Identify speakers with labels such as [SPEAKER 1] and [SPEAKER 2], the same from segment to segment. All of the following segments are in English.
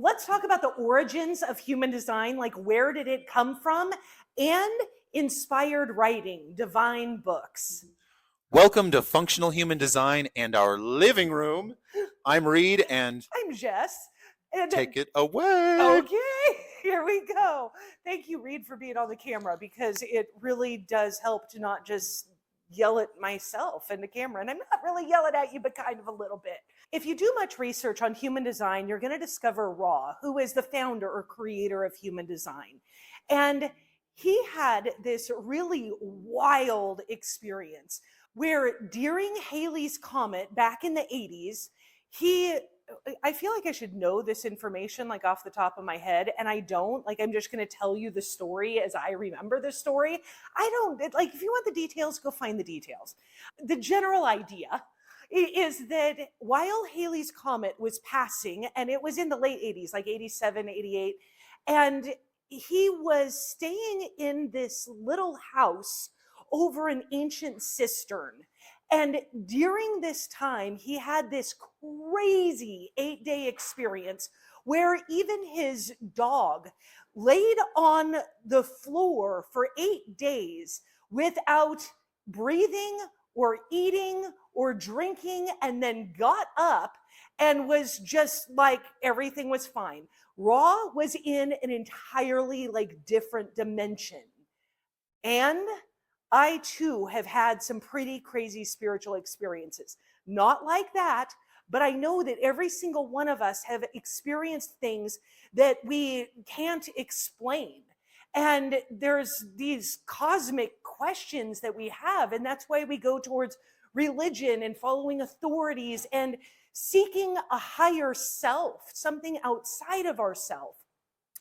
[SPEAKER 1] let's talk about the origins of human design, like where did it come from, and inspired writing, divine books.
[SPEAKER 2] Welcome to Functional Human Design and our living room. I'm Reed, and
[SPEAKER 1] I'm Jess. And
[SPEAKER 2] take it away.
[SPEAKER 1] okay, here we go. Thank you, Reed, for being on the camera, because it really does help to not just yell at myself and the camera. And I'm not really yelling at you, but kind of a little bit. If you do much research on human design, you're going to discover Ra, who is the founder or creator of human design. And he had this really wild experience where during Halley's Comet back in the 80s, I feel like I should know this information like off the top of my head, and I don't. Like, I'm just going to tell you the story as I remember the story. I don't, like, if you want the details, go find the details. The general idea is that while Halley's Comet was passing, and it was in the late 80s, like 87, 88, and he was staying in this little house over an ancient cistern. And during this time, he had this crazy 8-day experience where even his dog laid on the floor for 8 days without breathing or eating or drinking, and then got up and was just like everything was fine. Ra was in an entirely like different dimension. And I too have had some pretty crazy spiritual experiences. Not like that, but I know that every single one of us have experienced things that we can't explain. And there's these cosmic questions that we have, and that's why we go towards religion and following authorities and seeking a higher self, something outside of ourself.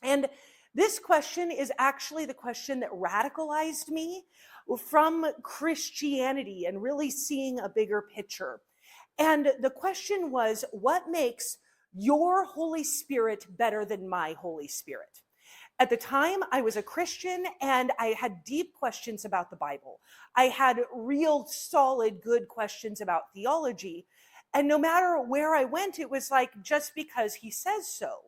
[SPEAKER 1] And this question is actually the question that radicalized me from Christianity and really seeing a bigger picture. And the question was, what makes your Holy Spirit better than my Holy Spirit? At the time, I was a Christian and I had deep questions about the Bible. I had real solid, good questions about theology. And no matter where I went, it was like, just because he says so.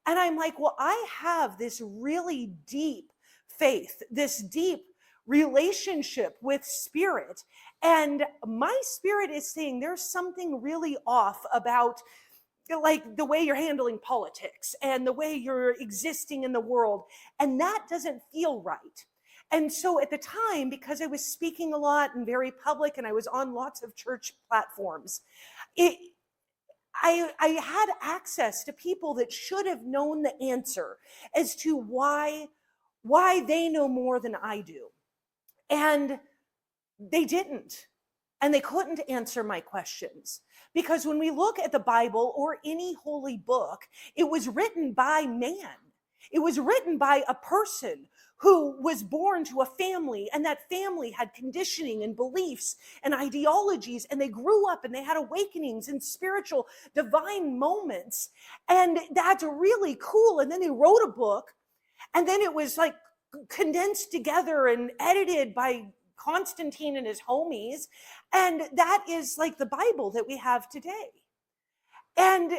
[SPEAKER 1] And I'm like, well, I have this really deep faith, this deep relationship with spirit. And my spirit is saying there's something really off about like the way you're handling politics and the way you're existing in the world. And that doesn't feel right. And so at the time, because I was speaking a lot and very public and I was on lots of church platforms, I had access to people that should have known the answer as to why they know more than I do. And they didn't. And they couldn't answer my questions. Because when we look at the Bible or any holy book, it was written by man. It was written by a person who was born to a family, and that family had conditioning and beliefs and ideologies, and they grew up and they had awakenings and spiritual divine moments. And that's really cool. And then they wrote a book, and then it was like condensed together and edited by Constantine and his homies. And that is like the Bible that we have today. And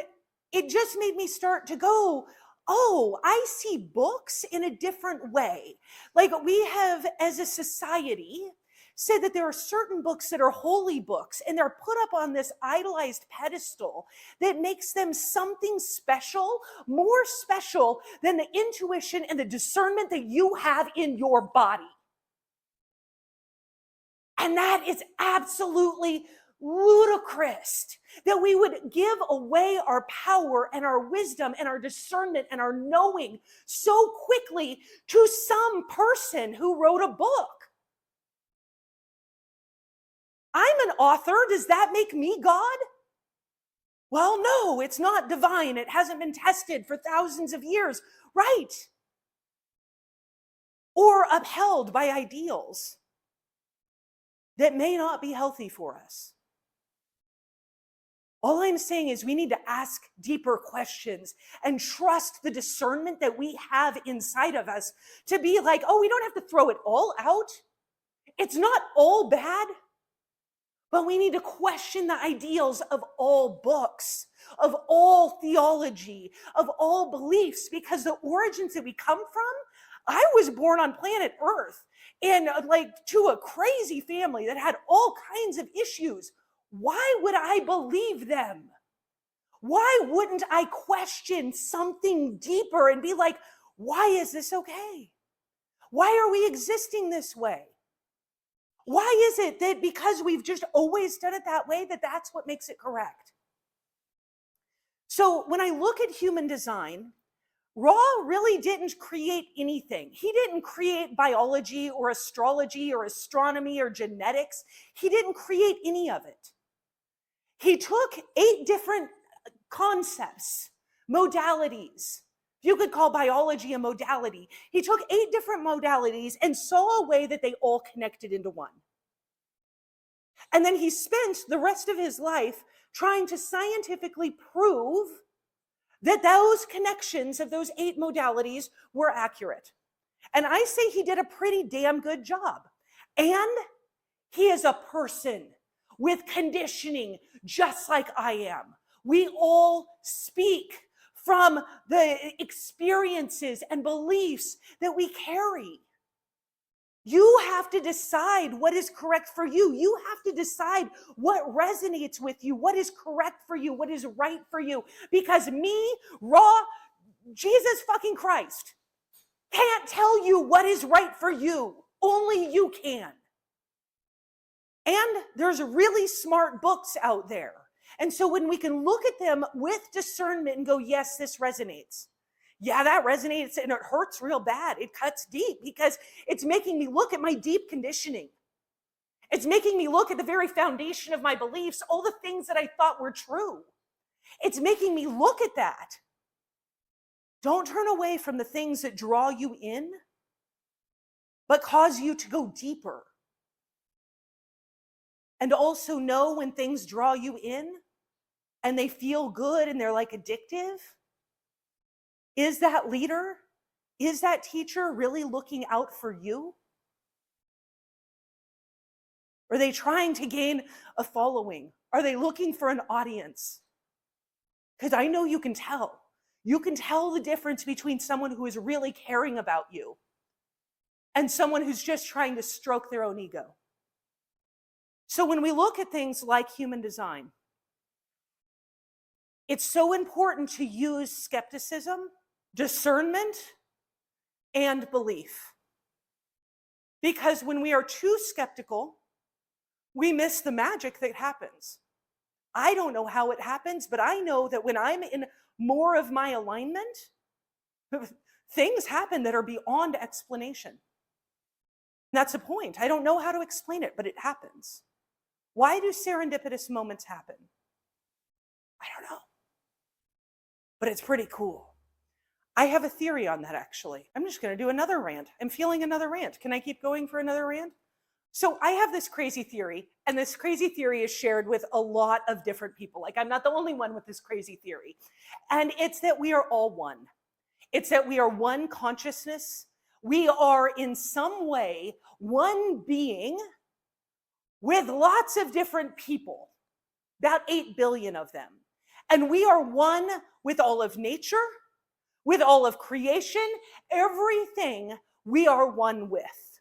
[SPEAKER 1] it just made me start to go, oh, I see books in a different way. Like we have, as a society, said that there are certain books that are holy books, and they're put up on this idolized pedestal that makes them something special, more special than the intuition and the discernment that you have in your body. And that is absolutely ludicrous, that we would give away our power and our wisdom and our discernment and our knowing so quickly to some person who wrote a book. I'm an author. Does that make me God? Well, no, it's not divine. It hasn't been tested for thousands of years. Right. Or upheld by ideals that may not be healthy for us. All I'm saying is we need to ask deeper questions and trust the discernment that we have inside of us to be like, oh, we don't have to throw it all out. It's not all bad. But we need to question the ideals of all books, of all theology, of all beliefs, because the origins that we come from, I was born on planet Earth and like to a crazy family that had all kinds of issues. Why would I believe them? Why wouldn't I question something deeper and be like, why is this okay? Why are we existing this way? Why is it that because we've just always done it that way, that that's what makes it correct? So when I look at human design, Ra really didn't create anything. He didn't create biology or astrology or astronomy or genetics. He didn't create any of it. He took 8 different concepts, modalities. You could call biology a modality. He took 8 different modalities and saw a way that they all connected into one. And then he spent the rest of his life trying to scientifically prove that those connections of those 8 modalities were accurate. And I say he did a pretty damn good job. And he is a person with conditioning just like I am. We all speak from the experiences and beliefs that we carry. You have to decide what is correct for you. You have to decide what resonates with you, what is correct for you, what is right for you. Because me, Ra, Jesus fucking Christ, can't tell you what is right for you. Only you can. And there's really smart books out there. And so when we can look at them with discernment and go, yes, this resonates. Yeah, that resonates and it hurts real bad. It cuts deep because it's making me look at my deep conditioning. It's making me look at the very foundation of my beliefs, all the things that I thought were true. It's making me look at that. Don't turn away from the things that draw you in, but cause you to go deeper. And also know when things draw you in and they feel good and they're like addictive. Is that leader, is that teacher really looking out for you? Are they trying to gain a following? Are they looking for an audience? Because I know you can tell. You can tell the difference between someone who is really caring about you and someone who's just trying to stroke their own ego. So when we look at things like human design, it's so important to use skepticism, discernment, and belief. Because when we are too skeptical, we miss the magic that happens. I don't know how it happens, but I know that when I'm in more of my alignment, things happen that are beyond explanation. That's the point. I don't know how to explain it, but it happens. Why do serendipitous moments happen? I don't know. But it's pretty cool. I have a theory on that, actually. I'm just going to do another rant. I'm feeling another rant. Can I keep going for another rant? So I have this crazy theory, and this crazy theory is shared with a lot of different people. Like, I'm not the only one with this crazy theory. And it's that we are all one. It's that we are one consciousness. We are in some way one being with lots of different people, about 8 billion of them. And we are one with all of nature, with all of creation, everything we are one with.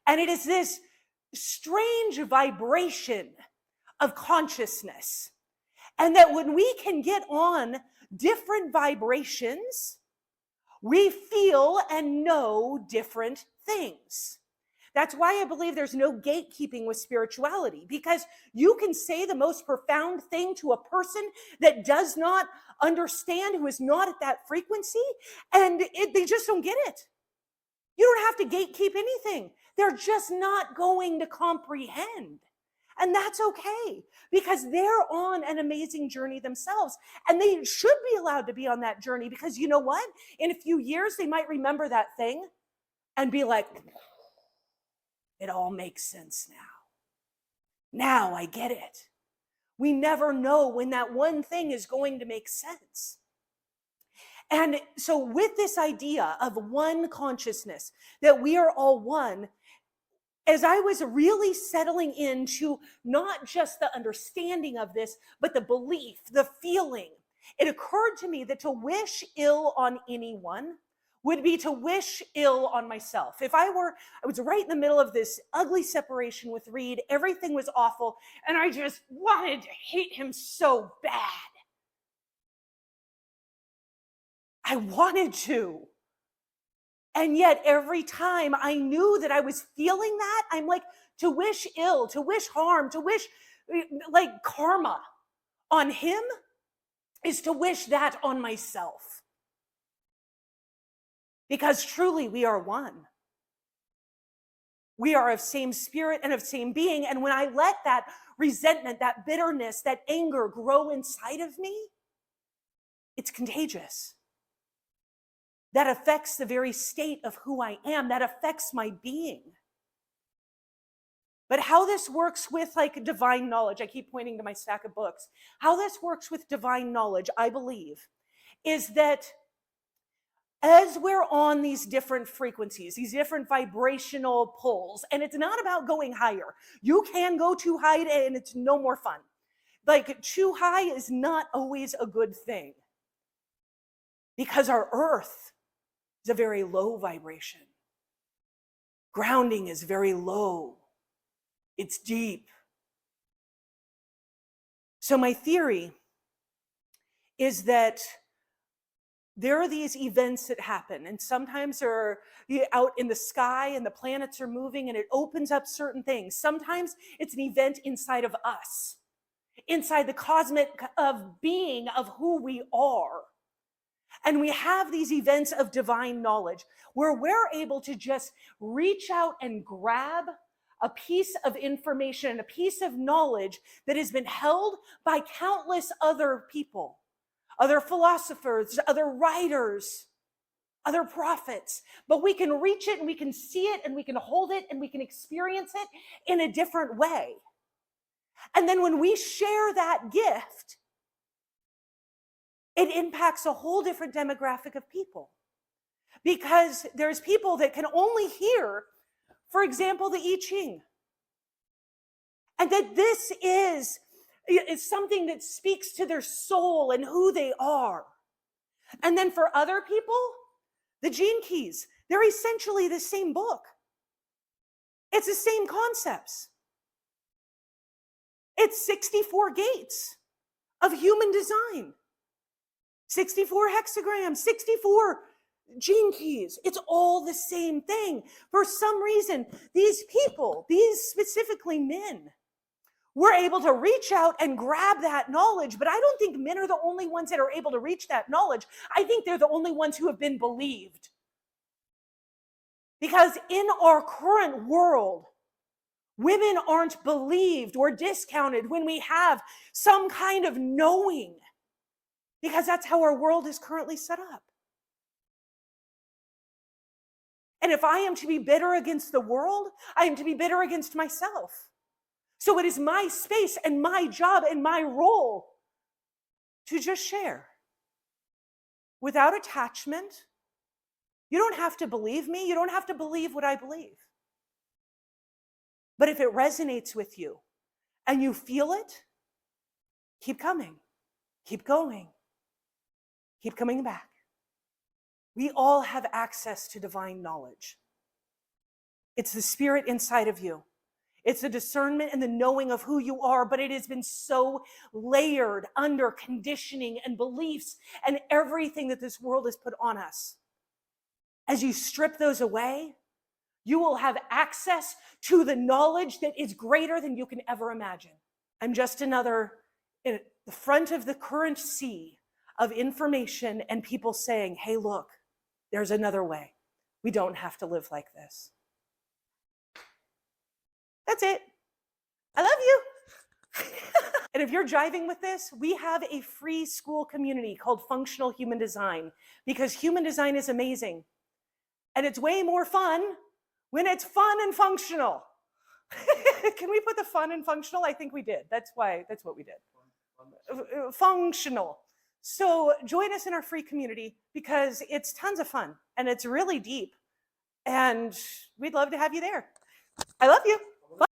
[SPEAKER 1] And it is this strange vibration of consciousness. And that when we can get on different vibrations, we feel and know different things. That's why I believe there's no gatekeeping with spirituality, because you can say the most profound thing to a person that does not understand, who is not at that frequency, and they just don't get it. You don't have to gatekeep anything. They're just not going to comprehend. And that's okay, because they're on an amazing journey themselves. And they should be allowed to be on that journey, because you know what? In a few years, they might remember that thing and be like, it all makes sense now. Now I get it. We never know when that one thing is going to make sense. And so with this idea of one consciousness, that we are all one, as I was really settling into not just the understanding of this, but the belief, the feeling, it occurred to me that to wish ill on anyone would be to wish ill on myself. I was right in the middle of this ugly separation with Reed. Everything was awful, and I just wanted to hate him so bad. I wanted to. And yet every time I knew that I was feeling that, I'm like, to wish ill, to wish harm, to wish like karma on him is to wish that on myself. Because truly we are one. We are of same spirit and of same being. And when I let that resentment, that bitterness, that anger grow inside of me, it's contagious. That affects the very state of who I am. That affects my being. But how this works with like divine knowledge, I keep pointing to my stack of books. How this works with divine knowledge, I believe, is that as we're on these different frequencies, these different vibrational pulls, and it's not about going higher. You can go too high and it's no more fun. Like too high is not always a good thing. Because our earth is a very low vibration. Grounding is very low. It's deep. So my theory is that there are these events that happen, and sometimes they're out in the sky and the planets are moving and it opens up certain things. Sometimes it's an event inside of us, inside the cosmic of being of who we are. And we have these events of divine knowledge where we're able to just reach out and grab a piece of information, a piece of knowledge that has been held by countless other people, other philosophers, other writers, other prophets. But we can reach it and we can see it and we can hold it and we can experience it in a different way. And then when we share that gift, it impacts a whole different demographic of people. Because there's people that can only hear, for example, the I Ching. And that this is something that speaks to their soul and who they are. And then for other people, the Gene Keys, they're essentially the same book. It's the same concepts. It's 64 gates of human design. 64 hexagrams, 64 gene keys. It's all the same thing. For some reason, these people, these specifically men, were able to reach out and grab that knowledge. But I don't think men are the only ones that are able to reach that knowledge. I think they're the only ones who have been believed. Because in our current world, women aren't believed or discounted when we have some kind of knowing. Because that's how our world is currently set up. And if I am to be bitter against the world, I am to be bitter against myself. So it is my space and my job and my role to just share. Without attachment. You don't have to believe me. You don't have to believe what I believe. But if it resonates with you and you feel it, keep coming. Keep going. Keep coming back. We all have access to divine knowledge. It's the spirit inside of you. It's the discernment and the knowing of who you are, but it has been so layered under conditioning and beliefs and everything that this world has put on us. As you strip those away, you will have access to the knowledge that is greater than you can ever imagine. I'm just another in the front of the current sea of information and people saying, hey, look, there's another way. We don't have to live like this. That's it. I love you. And if you're jiving with this, we have a free school community called Functional Human Design, because human design is amazing. And it's way more fun when it's fun and functional. Can we put the fun and functional? I think we did. That's what we did. Functional. So join us in our free community because it's tons of fun and it's really deep. And we'd love to have you there. I love you.